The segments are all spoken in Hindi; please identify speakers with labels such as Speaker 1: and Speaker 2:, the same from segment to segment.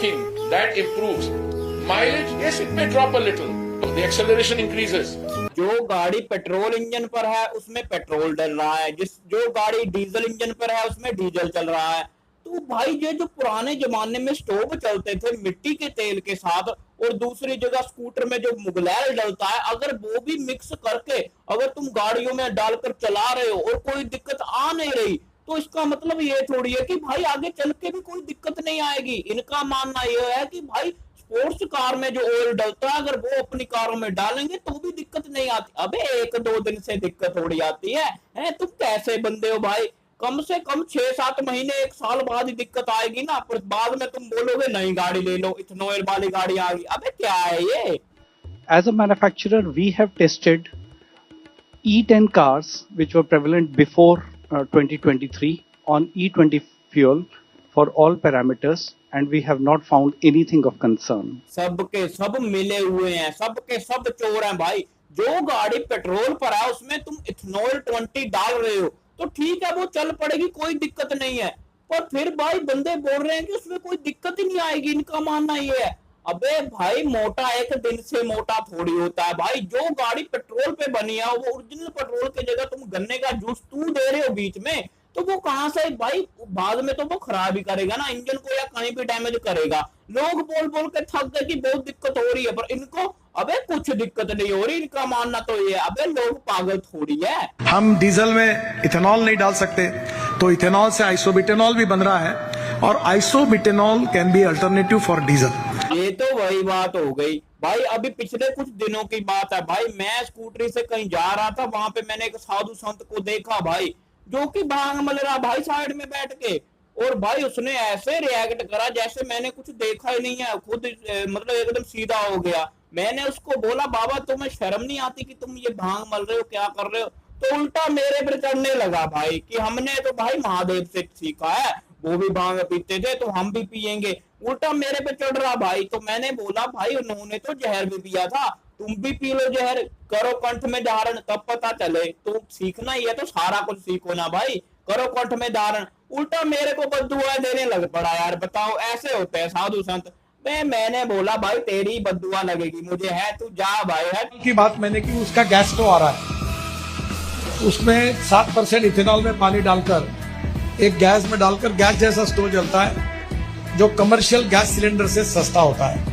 Speaker 1: braking, that improves. Mileage, yes, it may drop a little. The acceleration increases.
Speaker 2: जो गाड़ी पेट्रोल इंजन पर है उसमें पेट्रोल डल रहा है, जो गाड़ी डीजल इंजन पर है उसमें डीजल चल रहा है। तो भाई ये जो पुराने जमाने में स्टोव चलते थे मिट्टी के तेल के साथ, और दूसरी जगह स्कूटर में जो मुगलैल डलता है, अगर वो भी मिक्स करके अगर तुम गाड़ियों में डालकर चला रहे हो और कोई दिक्कत आ नहीं रही, तो इसका मतलब ये थोड़ी है कि भाई आगे चल के भी कोई दिक्कत नहीं आएगी। इनका मानना यह है कि भाई स्पोर्ट्स कार में जो ऑयल डलता है अगर वो अपनी कारों में डालेंगे तो भी दिक्कत नहीं आती। अबे एक दो दिन से दिक्कत थोड़ी आती है तुम कैसे बंदे हो भाई? कम से कम 6-7 महीने 1 साल बाद ही दिक्कत आएगी ना, पर बाद में तुम बोलोगे नई गाड़ी ले लो, इथेनॉल वाली गाड़ी आ गई। अबे क्या है ये?
Speaker 3: As a manufacturer, we have tested E10 cars which were prevalent before 2023 on E20 fuel for all parameters, and we have not found anything of concern.
Speaker 2: सबके सब मिले हुए हैं, सबके सब चोर हैं भाई। जो गाड़ी पेट्रोल पर है उसमें तुम इथेनॉल 20 डाल रहे हो तो ठीक है वो चल पड़ेगी, कोई दिक्कत नहीं है, पर फिर भाई बंदे बोल रहे हैं कि उसमें कोई दिक्कत ही नहीं आएगी। इनका मानना ये है। अबे भाई मोटा एक दिन से मोटा थोड़ी होता है भाई। जो गाड़ी पेट्रोल पे बनी है वो ओरिजिनल पेट्रोल की जगह तुम गन्ने का जूस तू दे रहे हो बीच में, तो वो कहां से भाई, बाद में तो वो खराब ही करेगा ना इंजन को, या कहीं भी डैमेज करेगा। लोग बोल बोल के थक गए कि बहुत दिक्कत हो रही है, पर इनको अबे कुछ दिक्कत नहीं हो रही। इनका मानना तो ये, अबे लोग पागल थोड़ी है।
Speaker 4: हम डीजल में इथेनॉल नहीं डाल सकते, तो इथेनॉल से आइसोब्यूटेनॉल भी बन रहा है, और isobutanol can be alternative for diesel.
Speaker 2: ये तो वही बात हो गई भाई। अभी पिछले कुछ दिनों की बात है भाई, मैं स्कूटरी से कहीं जा रहा था, वहां पे मैंने एक साधु संत को देखा भाई, जो कि भांग मल रहा भाई साइड में बैठ के, और भाई उसने ऐसे रिएक्ट करा जैसे मैंने कुछ देखा ही नहीं है। खुद मतलब एकदम सीधा हो गया। मैंने उसको बोला बाबा तुम्हें शर्म नहीं आती कि तुम ये भांग मल रहे हो, क्या कर रहे हो? तो उल्टा मेरे पर चढ़ने लगा भाई कि हमने तो भाई महादेव से सीखा है, वो भी भांग पीते थे तो हम भी पियेंगे। उल्टा मेरे पे चढ़ रहा भाई। तो मैंने बोला भाई उन्होंने तो जहर भी पिया था, तुम भी पी लो जहर, करो कंठ में धारण, तब पता चले। तो सीखना ही है तो सारा कुछ सीखो ना भाई, करो कंठ में धारण। उल्टा मेरे को बद्दुआ देने लग पड़ा यार। बताओ ऐसे होते हैं साधु संत। मैंने बोला भाई तेरी बद्दुआ लगेगी मुझे, है तू जा भाई है
Speaker 4: की बात मैंने की, उसका गैस स्टोव आ रहा है, उसमें 7% इथेनॉल में पानी डालकर एक गैस में डालकर गैस जैसा स्टोव जलता है, जो कमर्शियल गैस सिलेंडर से सस्ता होता है,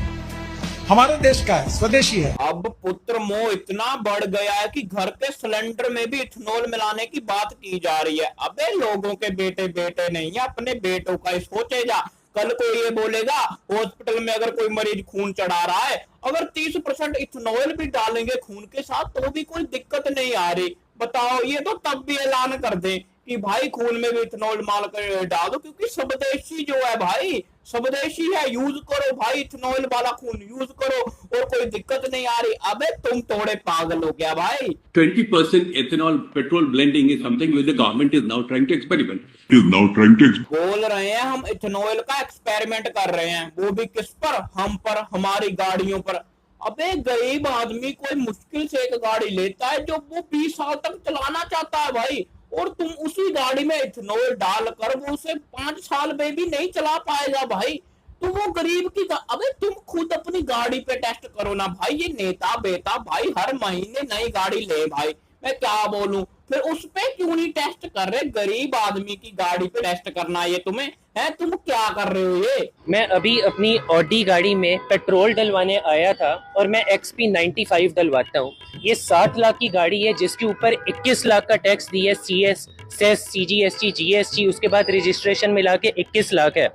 Speaker 4: हमारे देश का है, स्वदेशी है।
Speaker 2: अब पुत्र मोह इतना बढ़ गया है कि घर के सिलेंडर में भी इथेनॉल मिलाने की बात की जा रही है। अबे लोगों के बेटे बेटे नहीं है, अपने बेटों का ही सोचे जा। कल को ये बोलेगा हॉस्पिटल में अगर कोई मरीज खून चढ़ा रहा है, अगर 30% इथेनॉल भी डालेंगे खून के साथ तो भी कोई दिक्कत नहीं आ रही। बताओ, ये तो तब भी ऐलान कर दे कि भाई खून में भी इथेनॉल माल कर डाल दो, क्योंकि स्वदेशी जो है भाई, स्वदेशी है, यूज करो भाई, इथेनॉल वाला खून यूज करो और कोई दिक्कत नहीं आ रही। अबे तुम थोड़े पागल हो गया भाई।
Speaker 5: 20% ethanol petrol blending is something which the government is now trying to experiment.
Speaker 2: बोल रहे हैं हम इथेनॉल का एक्सपेरिमेंट कर रहे हैं, वो भी किस पर? हम पर, हमारी गाड़ियों पर। अबे गरीब आदमी कोई मुश्किल से एक गाड़ी लेता है जो वो 20 साल तक चलाना चाहता है भाई, और तुम उसी गाड़ी में इथेनॉल डालकर वो उसे 5 साल में भी नहीं चला पाएगा भाई। तो वो गरीब की अबे तुम खुद अपनी गाड़ी पे टेस्ट करो ना भाई। ये नेता बेटा भाई हर महीने नई गाड़ी ले भाई, मैं क्या बोलूं? फिर उस पे क्यों नहीं टेस्ट कर रहे? गरीब आदमी की गाड़ी पे टेस्ट करना ये तुम्हें है? तुम क्या कर रहे हो ये?
Speaker 6: मैं अभी अपनी ऑडी गाड़ी में पेट्रोल डलवाने आया था और मैं XP95 डलवाता हूँ। ये 7 लाख की गाड़ी है जिसके ऊपर 21 लाख का टैक्स दिया, CS, सेस, CGST, GST, उसके बाद रजिस्ट्रेशन मिला के 21 लाख है।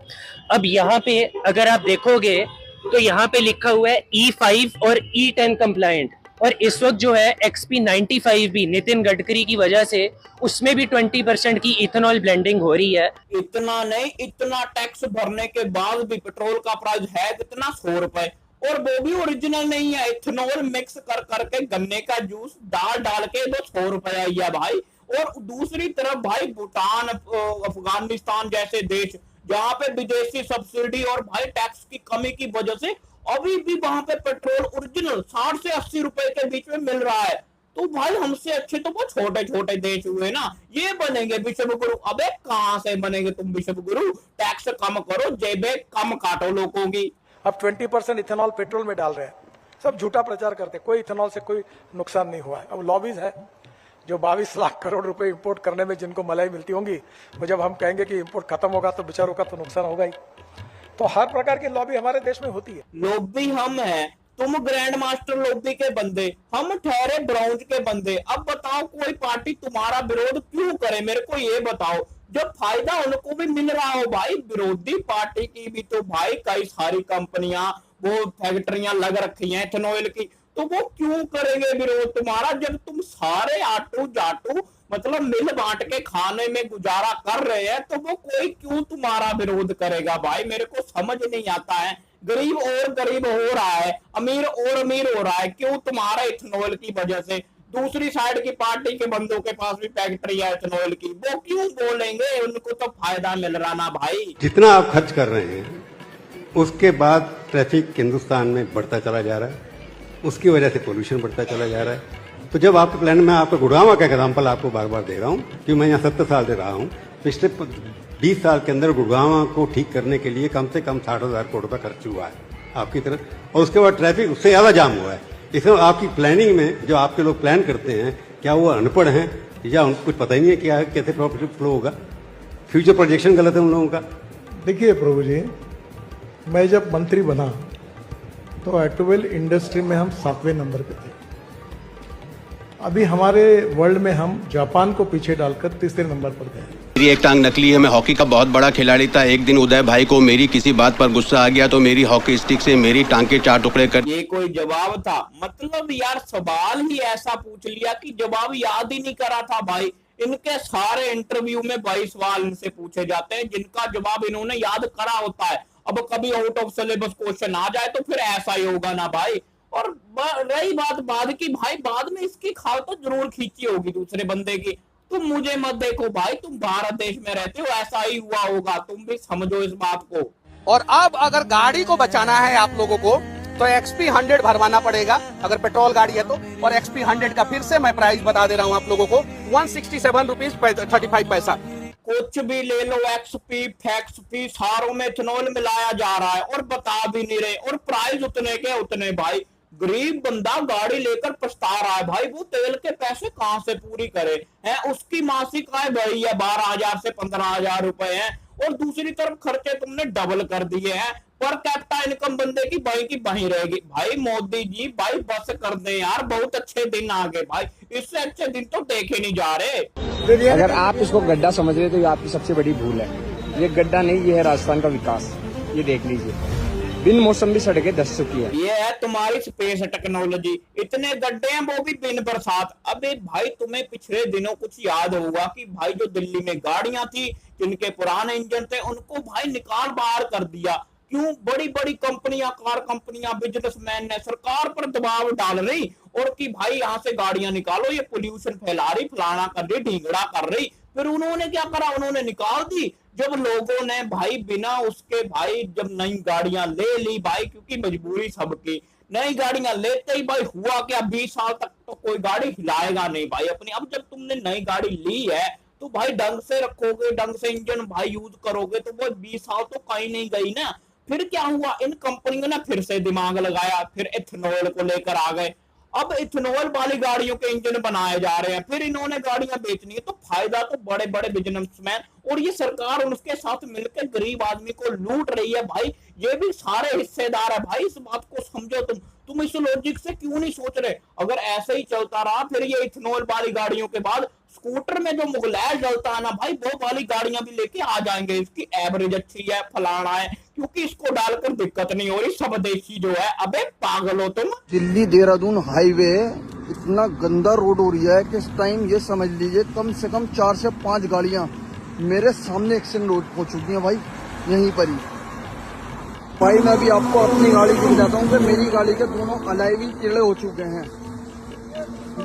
Speaker 6: अब यहाँ पे अगर आप देखोगे तो यहाँ पे लिखा हुआ है E5 और E10 कंप्लायंट, और इस वक्त जो है XP95 भी नितिन गडकरी की वजह से उसमें भी 20% की इथेनॉल ब्लेंडिंग हो रही है।
Speaker 2: इतना नहीं, इतना टैक्स भरने के बाद भी पेट्रोल का प्राइस है कितना? 100 रुपए, और वो भी ओरिजिनल नहीं है। इथेनॉल मिक्स कर करके गन्ने का जूस डाल के वो 100 रुपए आई है भाई। और दूसरी तरफ भाई भूटान, अफगानिस्तान जैसे देश जहाँ पे विदेशी सब्सिडी और भाई टैक्स की कमी की वजह से अभी भी वहां पे पेट्रोल ओरिजिनल 60 से 80 रुपए के बीच में मिल रहा है। तो भाई हमसे अच्छे तो वो छोटे छोटे देश हुए ना, ये बनेंगे विश्व गुरु। अबे कहां से बनेंगे तुम विश्व गुरु? टैक्स कम करो, जेबें कम काटो लोगों की।
Speaker 4: अब 20% इथेनॉल पेट्रोल में डाल रहे हैं, सब झूठा प्रचार करते हैं, कोई इथेनॉल से कोई नुकसान नहीं हुआ है। अब लॉबीज है जो 22 लाख करोड़ रुपए इंपोर्ट करने में जिनको मलाई मिलती होंगी, वो जब हम कहेंगे कि इंपोर्ट खत्म होगा तो बेचारों का तो नुकसान होगा ही। तो हर प्रकार की लॉबी हमारे देश में होती है।
Speaker 2: लॉबी हम है, तुम ग्रैंड मास्टर लॉबी के बंदे, हम ठहरे ब्राउन के बंदे। अब बताओ कोई पार्टी तुम्हारा विरोध क्यों करे? मेरे को ये बताओ, जब फायदा उनको भी मिल रहा हो भाई। विरोधी पार्टी की भी तो भाई कई सारी कंपनियां, वो फैक्ट्रियां लग रखी हैं इथेनॉल की, तो वो क्यों करेंगे विरोध तुम्हारा? जब तुम सारे आटू जाटू मतलब मिल बांट के खाने में गुजारा कर रहे हैं, तो वो कोई क्यों तुम्हारा विरोध करेगा भाई? मेरे को समझ नहीं आता है। गरीब और गरीब हो रहा है, अमीर और अमीर हो रहा है, क्यों? तुम्हारा इथेनॉल की वजह से। दूसरी साइड की पार्टी के बंदों के पास भी फैक्ट्री है इथेनॉल की, वो क्यों बोलेंगे? उनको तो फायदा मिल रहा ना भाई।
Speaker 7: जितना आप खर्च कर रहे हैं उसके बाद ट्रैफिक हिंदुस्तान में बढ़ता चला जा रहा है, उसकी वजह से पोल्यूशन बढ़ता चला जा रहा है। तो जब आपके प्लान में, आपको गुड़गांव का एग्जाम्पल आपको बार बार दे रहा हूँ कि मैं यहाँ 70 साल से रहा हूँ, पिछले 20 साल के अंदर गुड़गांव को ठीक करने के लिए कम से कम 60,000 करोड़ रुपया खर्च हुआ है आपकी तरफ, और उसके बाद ट्रैफिक उससे ज्यादा जाम हुआ है। इसमें आपकी प्लानिंग में जो आपके लोग प्लान करते हैं, क्या वो अनपढ़ हैं या उनको कुछ पता ही नहीं है क्या कैसे प्रॉफिट फ्लो होगा? फ्यूचर प्रोजेक्शन गलत है उन लोगों का।
Speaker 4: देखिए प्रभु जी, मैं जब मंत्री बना तो ऑटोमोबाइल इंडस्ट्री में हम 7वें नंबर पे थे। अभी हमारे वर्ल्ड में हम जापान को पीछे डालकर 3रे नंबर पर गए।
Speaker 8: मेरी एक टांग नकली है, मैं हॉकी का बहुत बड़ा खिलाड़ी था। एक दिन उदय भाई को मेरी किसी बात पर गुस्सा आ गया तो मेरी हॉकी स्टिक से मेरी टांग के 4 टुकड़े कर।
Speaker 2: ये कोई जवाब था? मतलब यार सवाल ही ऐसा पूछ लिया कि जवाब याद ही नहीं करा था भाई। इनके सारे इंटरव्यू में 22 सवाल इनसे पूछे जाते हैं जिनका जवाब इन्होंने याद करा होता है। अब कभी आउट ऑफ सिलेबस क्वेश्चन आ जाए तो फिर ऐसा ही होगा ना भाई। और रही बात बाद की, भाई बाद में इसकी खाल तो जरूर खींची होगी दूसरे बंदे की। तुम मुझे मत देखो भाई, तुम भारत देश में रहते हो, ऐसा ही हुआ होगा, तुम भी समझो इस बात को।
Speaker 9: और अब अगर गाड़ी को बचाना है आप लोगों को तो XP 100 भरवाना पड़ेगा अगर पेट्रोल गाड़ी है तो। और XP 100 का फिर से मैं प्राइस बता दे रहा हूँ आप लोगों को, 167 रुपीज 35 पैसा।
Speaker 2: कुछ भी ले लो, XP फैक्सपी सारों में इथेनॉल मिलाया जा रहा है और बता भी नहीं रहे, और प्राइस उतने के उतने। भाई गरीब बंदा गाड़ी लेकर पछता रहा है भाई, वो तेल के पैसे कहां से पूरी करे हैं? उसकी मासिक आय भाई है 12,000 से 15,000 रुपए है, और दूसरी तरफ खर्चे तुमने डबल कर दिए हैं। पर कैपिटा इनकम बंदे की वहीं रहेगी। भाई मोदी जी भाई बस कर दे यार, बहुत अच्छे दिन आ गए भाई, इससे अच्छे दिन तो देखे नहीं जा रहे।
Speaker 10: अगर आप इसको गड्ढा समझ रहे हो तो ये आपकी सबसे बड़ी भूल है। ये गड्ढा नहीं, ये है राजस्थान का विकास। ये देख लीजिए, बिन मौसम भी सड़कें धंस चुकी है।
Speaker 2: ये है तुम्हारी स्पेस टेक्नोलॉजी, इतने गड्ढे हैं वो भी बिन बरसात। अबे भाई तुम्हें पिछले दिनों कुछ याद होगा कि भाई जो दिल्ली में गाड़ियां थी जिनके पुराने इंजन थे उनको भाई निकाल बाहर कर दिया। क्यों? बड़ी बड़ी कंपनियां, कार कंपनियां, बिजनेसमैन ने सरकार पर दबाव डाल रही और कि भाई यहाँ से गाड़ियां निकालो, ये पोल्यूशन फैला रही, फलाना कर रही, ढींगड़ा कर रही। फिर उन्होंने क्या करा? उन्होंने निकाल दी। जब लोगों ने भाई बिना उसके भाई जब नई गाड़ियां ले ली भाई, क्योंकि मजबूरी सबकी, नई गाड़ियां लेते ही भाई हुआ क्या, 20 साल तक तो कोई गाड़ी हिलाएगा नहीं भाई अपनी। अब जब तुमने नई गाड़ी ली है तो भाई ढंग से रखोगे, ढंग से इंजन भाई यूज करोगे तो वो 20 साल तो कहीं नहीं गई ना। फिर क्या हुआ? इन कंपनियों ने फिर से दिमाग लगाया, फिर इथेनॉल को लेकर आ गए। अब इथेनॉल वाली गाड़ियों के इंजन बनाए जा रहे हैं, फिर इन्होंने गाड़ियां बेचनी है, तो फायदा तो बड़े बड़े बिजनेसमैन और ये सरकार उनके साथ मिलकर गरीब आदमी को लूट रही है भाई। ये भी सारे हिस्सेदार है भाई, इस बात को समझो। तुम इस लॉजिक से क्यों नहीं सोच रहे? अगर ऐसे ही चलता रहा फिर ये इथेनॉल वाली गाड़ियों के बाद स्कूटर में जो मुगलैर जलता है ना भाई, वो वाली गाड़ियां भी लेके आ जाएंगे। इसकी एवरेज अच्छी है, फलाना है, क्योंकि इसको डालकर दिक्कत नहीं हो रही, सब देशी जो है। अबे पागल हो तुम।
Speaker 11: दिल्ली देहरादून हाईवे इतना गंदा रोड हो रही है कि इस टाइम ये समझ लीजिए कम से कम 4 से 5 गाड़ियां मेरे सामने एक्सीडेंट हो चुकी हैं भाई, यहीं पर ही। भाई मैं भी आपको अपनी गाड़ी दिख जाता हूँ कि मेरी गाड़ी के दोनों अलाई भी कीड़े हो चुके हैं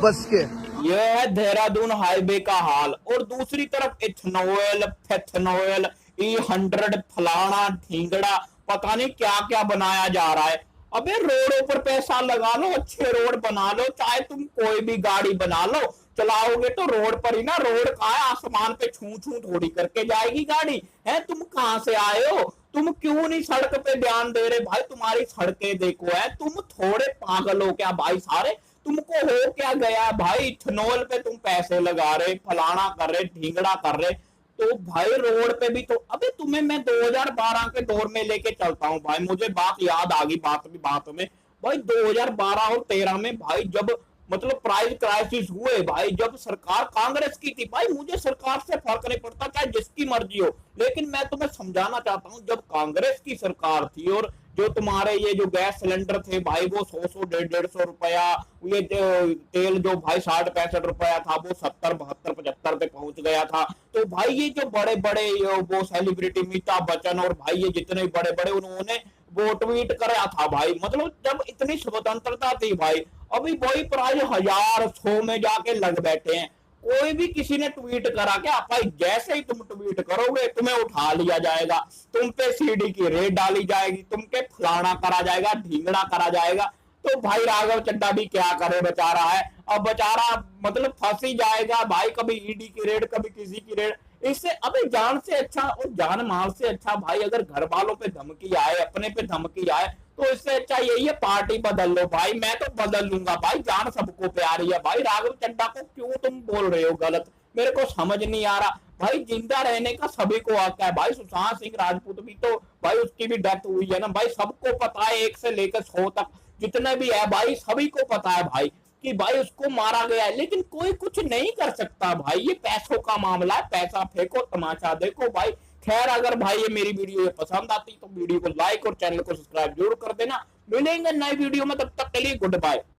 Speaker 11: बस के।
Speaker 2: यह है देहरादून हाईवे का हाल। और दूसरी तरफ इथेनॉल, फेथनॉल, E100 फलाना ढींगड़ा, पता नहीं क्या क्या बनाया जा रहा है। अबे रोडों पर पैसा लगा लो, अच्छे रोड बना लो, चाहे तुम कोई भी गाड़ी बना लो, चलाओगे तो रोड पर ही ना। रोड कहाँ है, आसमान पे छू छू थोड़ी करके जाएगी गाड़ी है। तुम कहाँ से आए हो, तुम क्यों नहीं सड़क पे ध्यान दे रहे भाई? तुम्हारी सड़कें देखो है, तुम थोड़े पागल हो क्या भाई सारे? तुमको हो क्या गया भाई? इथेनॉल पे तुम पैसे लगा रहे, फलाना कर रहे, ढींगड़ा कर रहे, तो भाई रोड पे भी तो। अबे तुम्हें मैं 2012 के दौर में लेके चलता हूँ भाई, मुझे बात याद आ गई बात में भाई। 2012 और 13 में भाई जब मतलब प्राइस क्राइसिस हुए भाई, जब सरकार कांग्रेस की थी भाई, मुझे सरकार से फर्क नहीं पड़ता चाहे जिसकी मर्जी हो, लेकिन मैं तुम्हें समझाना चाहता हूँ जब कांग्रेस की सरकार थी और जो तुम्हारे ये जो गैस सिलेंडर थे भाई वो 100 150 रुपया, ये तेल जो भाई 60-65 रुपया था वो 70 72 75 पे पहुंच गया था। तो भाई ये जो बड़े बड़े वो सेलिब्रिटी अमिताभ बच्चन और भाई ये जितने बड़े बड़े, उन्होंने वो ट्वीट करा था भाई, मतलब जब इतनी स्वतंत्रता थी भाई, अभी वही प्राइस 1000-100 में जाके लग बैठे हैं। कोई भी किसी ने ट्वीट करा क्या भाई? जैसे ही तुम ट्वीट करोगे तुम्हें उठा लिया जाएगा, तुम पे सीडी की रेट डाली जाएगी, तुम पे फलाना करा जाएगा, ढींगड़ा करा जाएगा। तो भाई राघव चड्ढा भी क्या करे बेचारा है, अब बेचारा मतलब फंस ही जाएगा भाई, कभी ईडी की रेड कभी किसी की रेड। इससे अबे जान से अच्छा और जान माल से अच्छा भाई, अगर घर वालों पे धमकी आए, अपने पे धमकी आए, तो इससे अच्छा यही है पार्टी बदल लो भाई। मैं तो बदल लूंगा भाई, जान सबको प्यारी है भाई। राघव चड्ढा को क्यों तुम बोल रहे हो गलत, मेरे को समझ नहीं आ रहा भाई। जिंदा रहने का सभी को हक है भाई। सुशांत सिंह राजपूत भी तो भाई उसकी भी डेथ हुई है ना भाई, सबको पता है, 1 से लेकर 100 तक जितने भी है भाई सभी को पता है भाई कि भाई उसको मारा गया है, लेकिन कोई कुछ नहीं कर सकता भाई। ये पैसों का मामला है, पैसा फेंको तमाशा देखो भाई। खैर अगर भाई ये मेरी वीडियो ये पसंद आती तो वीडियो को लाइक और चैनल को सब्सक्राइब जरूर कर देना। मिलेंगे नई वीडियो में, तब तक के लिए गुड बाय।